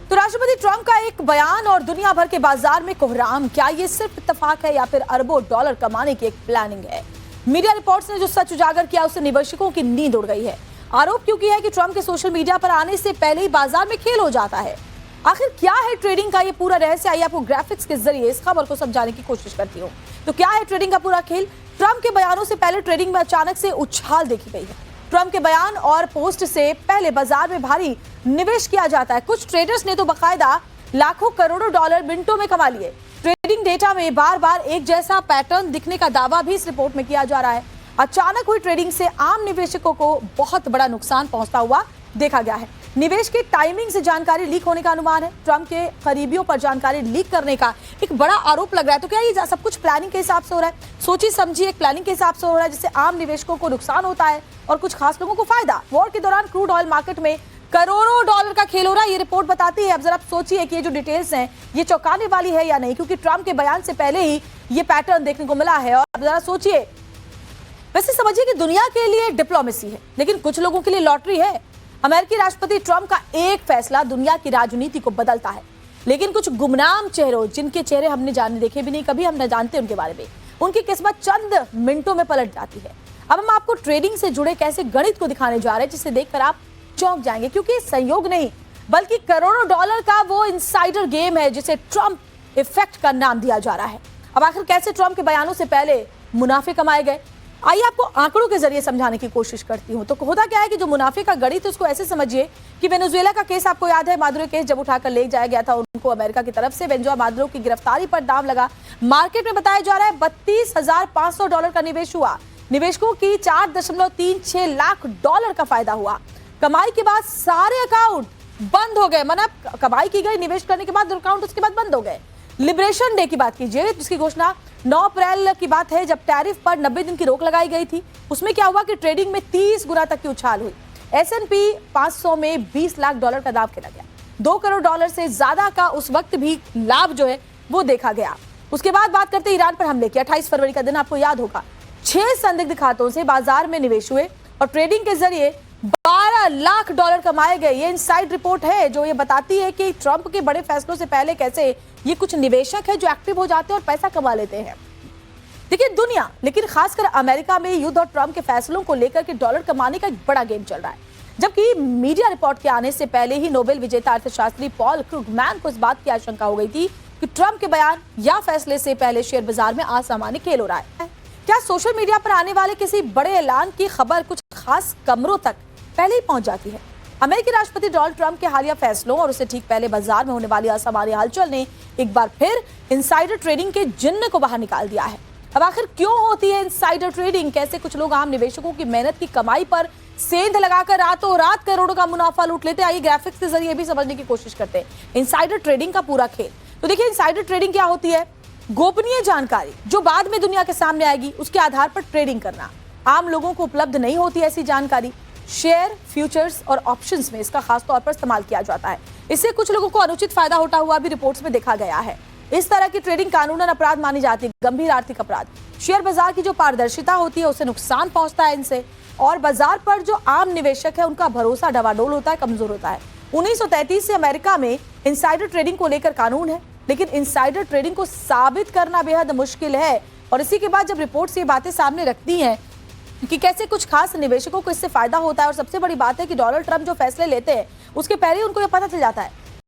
तो राष्ट्रपति ट्रंप का एक बयान और दुनिया भर के बाजार में कोहराम, क्या ये सिर्फ इत्तेफाक है या फिर अरबों डॉलर कमाने की एक प्लानिंग है? मीडिया रिपोर्ट्स ने जो सच उजागर किया उससे निवेशकों की नींद उड़ गई है। आरोप क्यों किया है कि ट्रंप के सोशल मीडिया पर आने से पहले ही बाजार में खेल हो जाता है। आखिर क्या है ट्रेडिंग का ये पूरा रहस्य? आइए आपको ग्राफिक्स के जरिए इस खबर को समझाने की कोशिश करती हूँ। तो क्या है ट्रेडिंग का पूरा खेल? ट्रंप के बयानों से पहले ट्रेडिंग में अचानक से उछाल देखी गई है। ट्रंप के बयान और पोस्ट से पहले बाजार में भारी निवेश किया जाता है। कुछ ट्रेडर्स ने तो बकायदा लाखों करोड़ों डॉलर मिनटों में कमा लिए। ट्रेडिंग डेटा में बार बार एक जैसा पैटर्न दिखने का दावा भी इस रिपोर्ट में किया जा रहा है। अचानक हुई ट्रेडिंग से आम निवेशकों को बहुत बड़ा नुकसान पहुंचता हुआ देखा गया है। निवेश की टाइमिंग से जानकारी लीक होने का अनुमान है। ट्रंप के करीबियों पर जानकारी लीक करने का एक बड़ा आरोप लग रहा है। तो क्या ये सब कुछ प्लानिंग के हिसाब से हो रहा है? सोची समझी एक प्लानिंग के हिसाब से हो रहा है, जिससे आम निवेशकों को नुकसान होता है और कुछ खास लोगों को फायदा। वॉर के दौरान क्रूड ऑयल मार्केट में करोड़ों डॉलर का खेल हो रहा है, ये रिपोर्ट बताती है। अब जरा सोचिए कि ये जो डिटेल्स हैं ये चौंकाने वाली है या नहीं, क्योंकि ट्रंप के बयान से पहले ही ये पैटर्न देखने को मिला है। और अब जरा सोचिए, वैसे समझिए कि दुनिया के लिए डिप्लोमेसी है, लेकिन कुछ लोगों के लिए लॉटरी है। अमेरिकी राष्ट्रपति ट्रंप का एक फैसला दुनिया की राजनीति को बदलता है, लेकिन कुछ गुमनाम चेहरों, जिनके चेहरे हमने जाने देखे भी नहीं, कभी हम न जानते उनके बारे में, उनकी किस्मत चंद मिनटों में पलट जाती है। अब हम आपको ट्रेडिंग से जुड़े कैसे गणित को दिखाने जा रहे हैं, जिसे देखकर आप चौंक जाएंगे, क्योंकि संयोग नहीं बल्कि करोड़ों डॉलर का वो इनसाइडर गेम है जिसे ट्रंप इफेक्ट का नाम दिया जा रहा है। अब आखिर कैसे ट्रंप के बयानों से पहले मुनाफे कमाए गए, आइए आपको आंकड़ों के जरिए समझाने की कोशिश करती हूं। तो होता क्या है कि जो मुनाफे का गणित है उसको ऐसे समझिए कि वेनेजुएला का केस आपको याद है, मादुरो केस जब उठाकर ले जाया गया था उनको अमेरिका की तरफ से, वेनेजुएला मादुरो की गिरफ्तारी पर दाम लगा। मार्केट में बताया जा रहा है 32,500 डॉलर का निवेश हुआ। निवेशकों की 4.36 लाख डॉलर का फायदा हुआ। कमाई के बाद सारे अकाउंट बंद हो गए, मतलब कमाई की गई निवेश करने के बाद अकाउंट उसके बाद बंद हो गए। लिबरेशन डे की बात कीजिए, जिसकी घोषणा 9 अप्रैल की बात है, जब टैरिफ पर 90 दिन की रोक लगाई गई थी। उसमें क्या हुआ कि ट्रेडिंग में 30 गुना तक की उछाल हुई। S&P 500 में 20 लाख डॉलर का दाम खेला गया। 2 करोड़ डॉलर से ज्यादा का उस वक्त भी लाभ जो है वो देखा गया। उसके बाद बात करते ईरान पर हमले की। 28 फरवरी का दिन आपको याद होगा। 6 संदिग्ध खातों से बाजार में निवेश हुए और ट्रेडिंग के जरिए 12 लाख डॉलर कमाए गए। ये इनसाइड रिपोर्ट है जो ये बताती है कि ट्रंप के बड़े फैसलों से पहले कैसे ये कुछ निवेशक है जो एक्टिव हो जाते हैं और पैसा कमा लेते हैं। देखिए दुनिया, लेकिन खासकर अमेरिका में युद्ध और ट्रंप के फैसलों को लेकर के डॉलर कमाने का एक बड़ा गेम चल रहा है। जबकि मीडिया रिपोर्ट के आने से पहले ही नोबेल विजेता अर्थशास्त्री पॉल क्रुगमैन को इस बात की आशंका हो गई थी कि ट्रंप के बयान या फैसले से पहले शेयर बाजार में असामान्य खेल हो रहा है। क्या सोशल मीडिया पर आने वाले किसी बड़े ऐलान की खबर कुछ खास कमरों तक पहले ही पहुंच जाती है? अमेरिकी राष्ट्रपति डोनाल्ड ट्रंप के हालिया फैसलों और उससे ठीक पहले बाजार में होने वाली असामान्य हलचल ने एक बार फिर इनसाइडर ट्रेडिंग के जिन्न को बाहर निकाल दिया है। अब आखिर क्यों होती है इनसाइडर ट्रेडिंग? कैसे कुछ लोग आम निवेशकों की मेहनत की कमाई पर सेंध लगाकर रातों रात करोड़ों का मुनाफा लूट लेते हैं? आइए ग्राफिक्स के जरिए भी समझने की कोशिश करते हैं इनसाइडर ट्रेडिंग का पूरा खेल। तो देखिए इनसाइडर ट्रेडिंग क्या होती है? गोपनीय जानकारी जो बाद में दुनिया के सामने आएगी उसके आधार पर ट्रेडिंग करना। आम लोगों को उपलब्ध नहीं होती ऐसी जानकारी। शेयर, फ्यूचर्स और ऑप्शंस में इसका खास तौर पर इस्तेमाल किया जाता है। इससे कुछ लोगों को अनुचित फायदा होता हुआ भी रिपोर्ट्स में देखा गया है। इस तरह की ट्रेडिंग कानूनन अपराध मानी जाती है, गंभीर आर्थिक अपराध। शेयर बाजार की जो पारदर्शिता होती है उससे नुकसान पहुंचता है इनसे, और बाजार पर जो आम निवेशक है उनका भरोसा डवाडोल होता है, कमजोर होता है। 1933 से अमेरिका में इनसाइडर ट्रेडिंग को लेकर कानून है, लेकिन इनसाइडर ट्रेडिंग को साबित करना बेहद मुश्किल है। और इसी के बाद जब रिपोर्ट्स ये बातें सामने रखती हैं कि कैसे कुछ खास निवेशकों को इससे फायदा होता है, और सबसे बड़ी बात है कि डोनाल्ड ट्रंप जो फैसले लेते हैं उसके पहले उनको ये पता चल जाता है